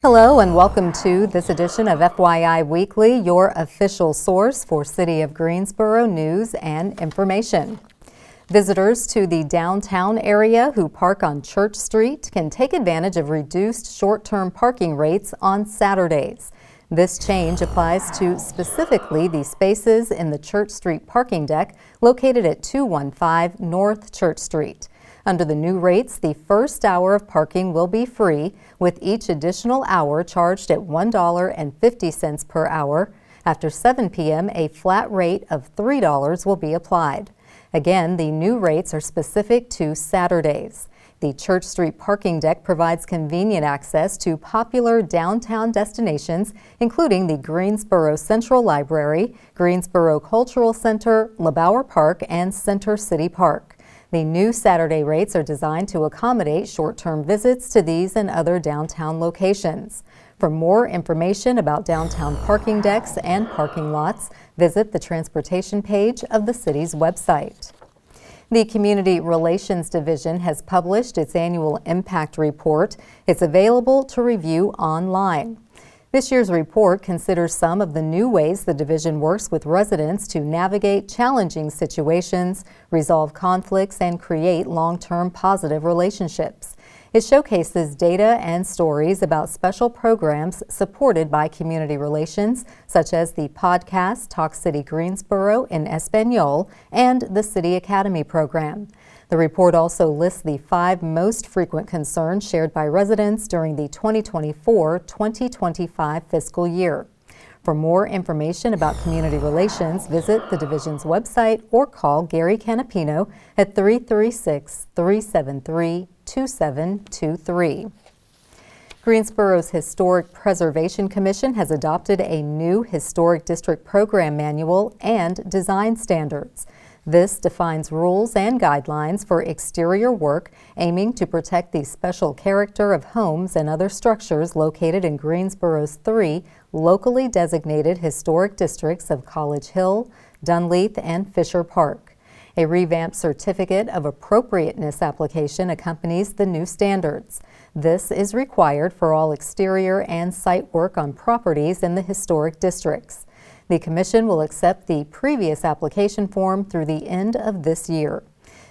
Hello and welcome to this edition of FYI Weekly, your official source for City of Greensboro news and information. Visitors to the downtown area who park on Church Street can take advantage of reduced short-term parking rates on Saturdays. This change applies to specifically the spaces in the Church Street parking deck located at 215 North Church Street. Under the new rates, the first hour of parking will be free, with each additional hour charged at $1.50 per hour. After 7 p.m., a flat rate of $3 will be applied. Again, the new rates are specific to Saturdays. The Church Street parking deck provides convenient access to popular downtown destinations, including the Greensboro Central Library, Greensboro Cultural Center, LeBauer Park, and Center City Park. The new Saturday rates are designed to accommodate short-term visits to these and other downtown locations. For more information about downtown parking decks and parking lots, visit the transportation page of the city's website. The Community Relations Division has published its annual impact report. It's available to review online. This year's report considers some of the new ways the division works with residents to navigate challenging situations, resolve conflicts, and create long-term positive relationships. It showcases data and stories about special programs supported by community relations, such as the podcast Talk City Greensboro in Espanol and the City Academy program. The report also lists the 5 most frequent concerns shared by residents during the 2024-2025 fiscal year. For more information about community relations, visit the division's website or call Gary Canapino at 336-373-2723. Greensboro's Historic Preservation Commission has adopted a new Historic District Program Manual and design standards. This defines rules and guidelines for exterior work aiming to protect the special character of homes and other structures located in Greensboro's 3 locally designated historic districts of College Hill, Dunleith, and Fisher Park. A revamped certificate of appropriateness application accompanies the new standards. This is required for all exterior and site work on properties in the historic districts. The Commission will accept the previous application form through the end of this year.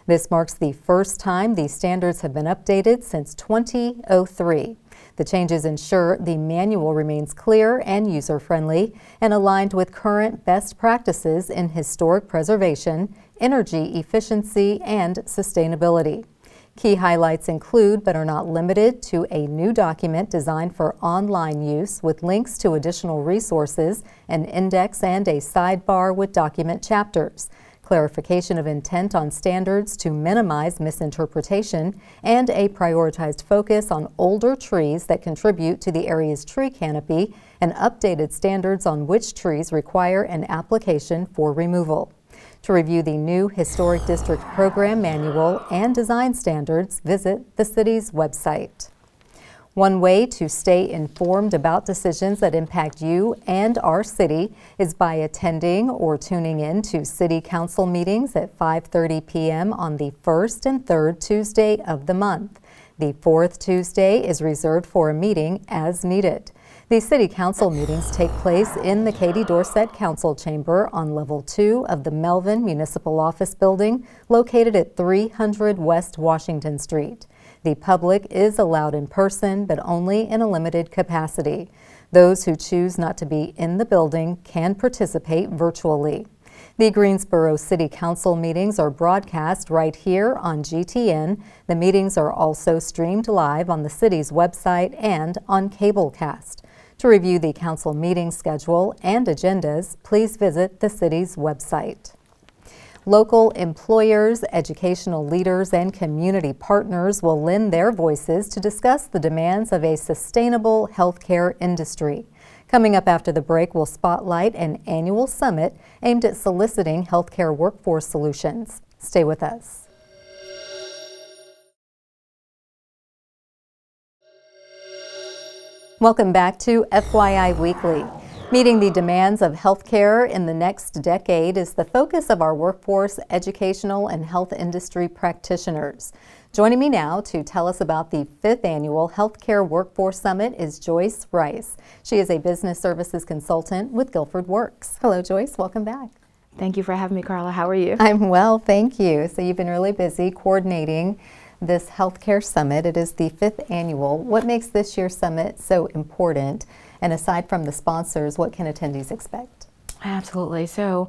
This marks the first time these standards have been updated since 2003. The changes ensure the manual remains clear and user-friendly and aligned with current best practices in historic preservation, energy efficiency, and sustainability. Key highlights include, but are not limited to, a new document designed for online use with links to additional resources, an index, and a sidebar with document chapters, clarification of intent on standards to minimize misinterpretation, and a prioritized focus on older trees that contribute to the area's tree canopy, and updated standards on which trees require an application for removal. To review the new Historic District Program Manual and design standards, visit the city's website. One way to stay informed about decisions that impact you and our city is by attending or tuning in to City Council meetings at 5:30 p.m. on the first and third Tuesday of the month. The fourth Tuesday is reserved for a meeting as needed. These City Council meetings take place in the Katie Dorsett Council Chamber on Level 2 of the Melvin Municipal Office Building, located at 300 West Washington Street. The public is allowed in person, but only in a limited capacity. Those who choose not to be in the building can participate virtually. The Greensboro City Council meetings are broadcast right here on GTN. The meetings are also streamed live on the city's website and on Cablecast. To review the council meeting schedule and agendas, please visit the city's website. Local employers, educational leaders, and community partners will lend their voices to discuss the demands of a sustainable healthcare industry. Coming up after the break, we'll spotlight an annual summit aimed at soliciting healthcare workforce solutions. Stay with us. Welcome back to FYI Weekly. Meeting the demands of healthcare in the next decade is the focus of our workforce, educational, and health industry practitioners. Joining me now to tell us about the 5th Annual Healthcare Workforce Summit is Joyce Rice. She is a business services consultant with Guilford Works. Hello, Joyce. Welcome back. Thank you for having me, Carla. How are you? I'm well, thank you. So you've been really busy coordinating this healthcare summit. It is the 5th annual. What makes this year's summit so important? And aside from the sponsors, what can attendees expect? Absolutely. So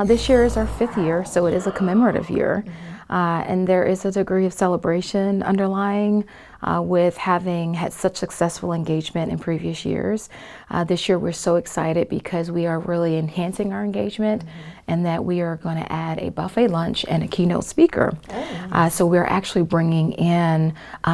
this year is our 5th year, so it is a commemorative year. And there is a degree of celebration underlying with having had such successful engagement in previous years. This year we're so excited because we are really enhancing our engagement and that we are going to add a buffet lunch and a keynote speaker. So we're actually bringing in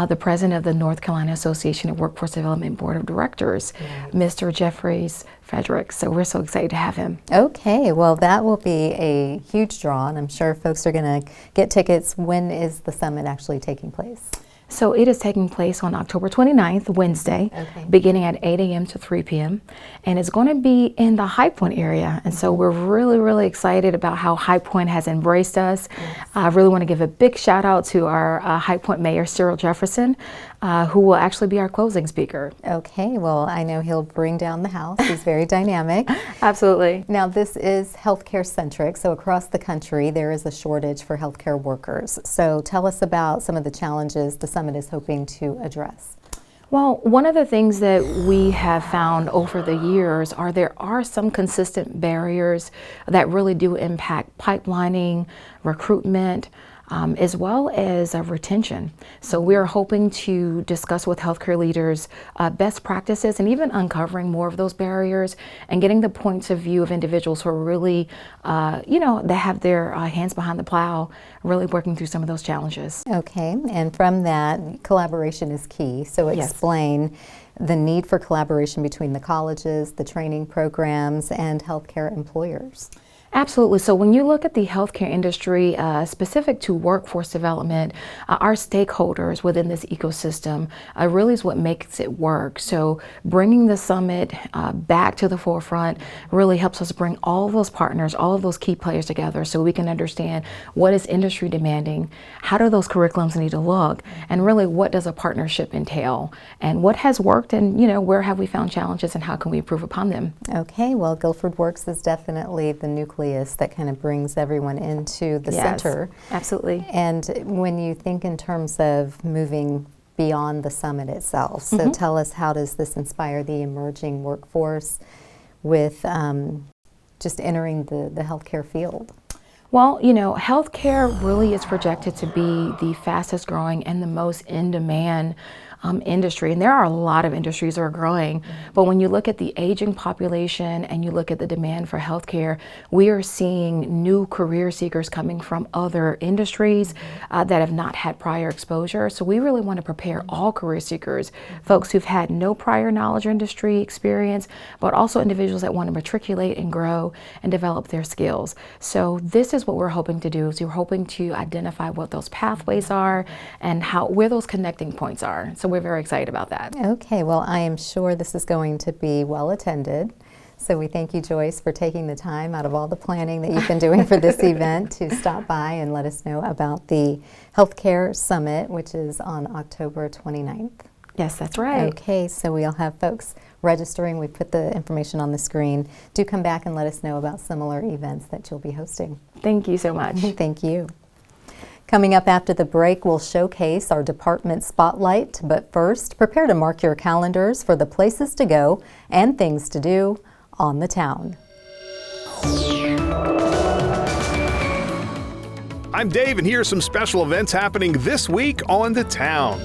the president of the North Carolina Association of Workforce Development Board of Directors, Mr. Jeffries Frederick. So we're so excited to have him. Okay, well that will be a huge draw, and I'm sure folks are going to get tickets. When is the summit actually taking place? So it is taking place on October 29th, Wednesday, beginning at 8 a.m. to 3 p.m. And it's going to be in the High Point area. And so we're really excited about how High Point has embraced us. I really want to give a big shout out to our High Point Mayor, Cyril Jefferson, who will actually be our closing speaker. Okay, well, I know he'll bring down the house. He's very dynamic. Absolutely. Now, this is healthcare centric, so across the country there is a shortage for healthcare workers. So tell us about some of the challenges the summit is hoping to address. Well, one of the things that we have found over the years are there are some consistent barriers that really do impact pipelining, recruitment, as well as retention. So we're hoping to discuss with healthcare leaders best practices and even uncovering more of those barriers and getting the points of view of individuals who are really, that have their hands behind the plow, really working through some of those challenges. Okay, and from that, collaboration is key. So explain the need for collaboration between the colleges, the training programs, and healthcare employers. Absolutely. So when you look at the healthcare industry, specific to workforce development, our stakeholders within this ecosystem really is what makes it work. So bringing the summit back to the forefront really helps us bring all of those partners, all of those key players together so we can understand what is industry demanding, how do those curriculums need to look, and really what does a partnership entail, and what has worked, and where have we found challenges and how can we improve upon them. Okay, well, Guilford Works is definitely the nucleus that kind of brings everyone into the center. Absolutely. And when you think in terms of moving beyond the summit itself, so tell us, how does this inspire the emerging workforce with just entering the healthcare field? Well, healthcare really is projected to be the fastest growing and the most in demand industry. And there are a lot of industries that are growing, but when you look at the aging population and you look at the demand for healthcare, we are seeing new career seekers coming from other industries that have not had prior exposure. So we really want to prepare all career seekers, folks who've had no prior knowledge or industry experience, but also individuals that want to matriculate and grow and develop their skills. So this is what we're hoping to do. So we're hoping to identify what those pathways are and where those connecting points are. So we're very excited about that. Okay, well, I am sure this is going to be well attended. So we thank you, Joyce, for taking the time out of all the planning that you've been doing for this event to stop by and let us know about the Healthcare Summit, which is on October 29th. Yes, that's right. Okay, so we'll have folks registering. We put the information on the screen. Do come back and let us know about similar events that you'll be hosting. Thank you so much. Thank you. Coming up after the break, we'll showcase our department spotlight. But first, prepare to mark your calendars for the places to go and things to do on the town. I'm Dave, and here are some special events happening this week on the town.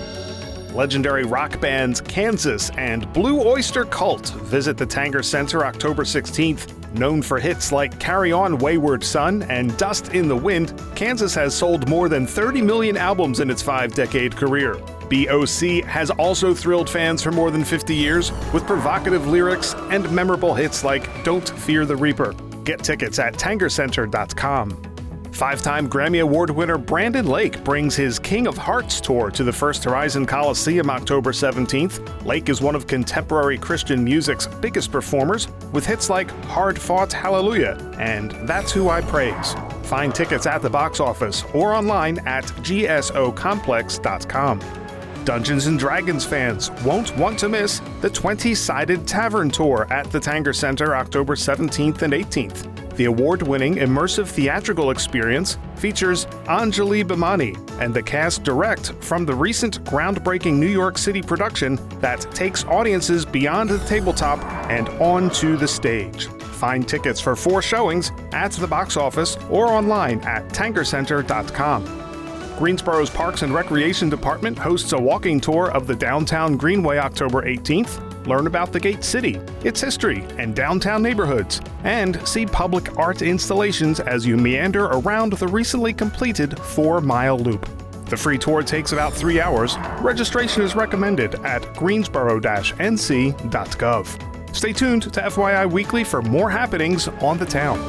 Legendary rock bands Kansas and Blue Oyster Cult visit the Tanger Center October 16th. Known for hits like Carry On Wayward Son and Dust in the Wind, Kansas has sold more than 30 million albums in its 5-decade career. BOC has also thrilled fans for more than 50 years with provocative lyrics and memorable hits like Don't Fear the Reaper. Get tickets at tangercenter.com. 5-time Grammy Award winner Brandon Lake brings his King of Hearts tour to the First Horizon Coliseum October 17th. Lake is one of contemporary Christian music's biggest performers, with hits like Hard Fought Hallelujah and That's Who I Praise. Find tickets at the box office or online at gsocomplex.com. Dungeons & Dragons fans won't want to miss the 20-sided Tavern Tour at the Tanger Center October 17th and 18th. The award-winning immersive theatrical experience features Anjali Bhimani and the cast direct from the recent groundbreaking New York City production that takes audiences beyond the tabletop and onto the stage. Find tickets for 4 showings at the box office or online at tangercenter.com. Greensboro's Parks and Recreation Department hosts a walking tour of the downtown Greenway October 18th. Learn about the Gate City, its history, and downtown neighborhoods, and see public art installations as you meander around the recently completed 4-mile loop. The free tour takes about 3 hours. Registration is recommended at greensboro-nc.gov. Stay tuned to FYI Weekly for more happenings on the town.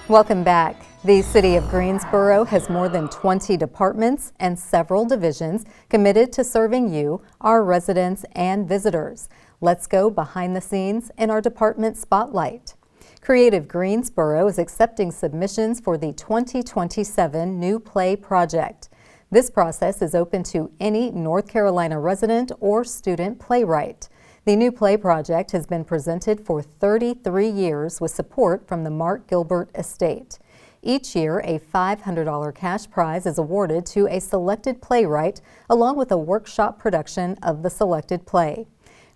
Welcome back. The City of Greensboro has more than 20 departments and several divisions committed to serving you, our residents and visitors. Let's go behind the scenes in our department spotlight. Creative Greensboro is accepting submissions for the 2027 New Play Project. This process is open to any North Carolina resident or student playwright. The New Play Project has been presented for 33 years with support from the Mark Gilbert Estate. Each year, a $500 cash prize is awarded to a selected playwright along with a workshop production of the selected play.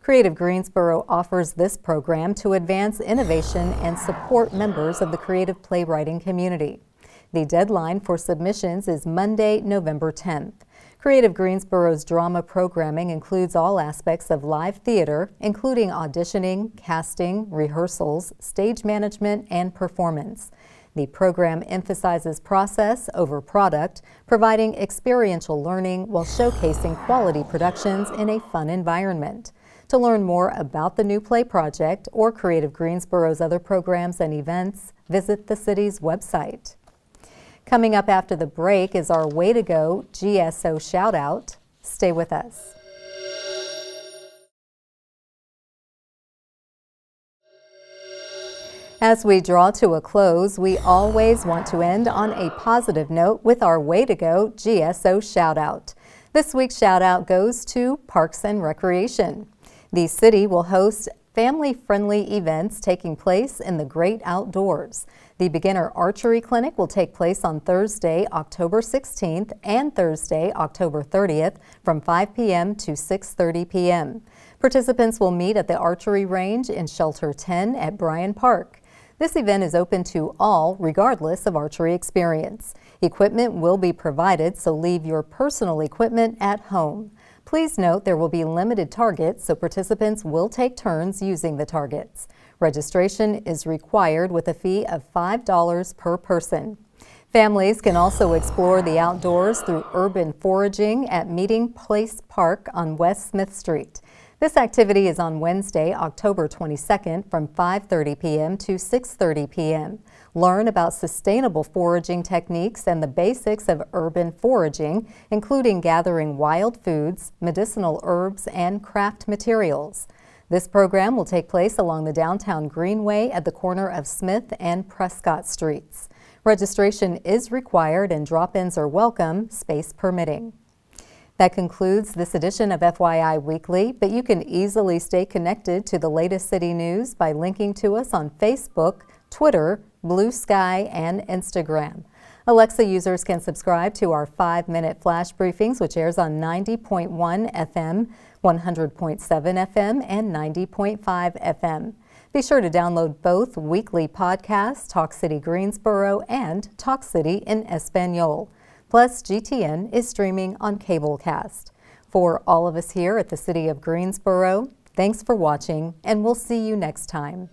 Creative Greensboro offers this program to advance innovation and support members of the creative playwriting community. The deadline for submissions is Monday, November 10th. Creative Greensboro's drama programming includes all aspects of live theater, including auditioning, casting, rehearsals, stage management, and performance. The program emphasizes process over product, providing experiential learning while showcasing quality productions in a fun environment. To learn more about the New Play Project or Creative Greensboro's other programs and events, visit the city's website. Coming up after the break is our Way to Go GSO shout out. Stay with us. As we draw to a close, we always want to end on a positive note with our Way to Go GSO shout out. This week's shout out goes to Parks and Recreation. The city will host family-friendly events taking place in the great outdoors. The Beginner Archery Clinic will take place on Thursday, October 16th and Thursday, October 30th from 5 p.m. to 6:30 p.m. Participants will meet at the archery range in Shelter 10 at Bryan Park. This event is open to all, regardless of archery experience. Equipment will be provided, so leave your personal equipment at home. Please note there will be limited targets, so participants will take turns using the targets. Registration is required with a fee of $5 per person. Families can also explore the outdoors through urban foraging at Meeting Place Park on West Smith Street. This activity is on Wednesday, October 22nd from 5:30 p.m. to 6:30 p.m. Learn about sustainable foraging techniques and the basics of urban foraging, including gathering wild foods, medicinal herbs, and craft materials. This program will take place along the downtown Greenway at the corner of Smith and Prescott Streets. Registration is required and drop-ins are welcome, space permitting. That concludes this edition of FYI Weekly, but you can easily stay connected to the latest city news by linking to us on Facebook, Twitter, Blue Sky, and Instagram. Alexa users can subscribe to our 5-minute flash briefings, which airs on 90.1 FM, 100.7 FM, and 90.5 FM. Be sure to download both weekly podcasts, Talk City Greensboro and Talk City in Espanol. Plus, GTN is streaming on Cablecast. For all of us here at the City of Greensboro, thanks for watching, and we'll see you next time.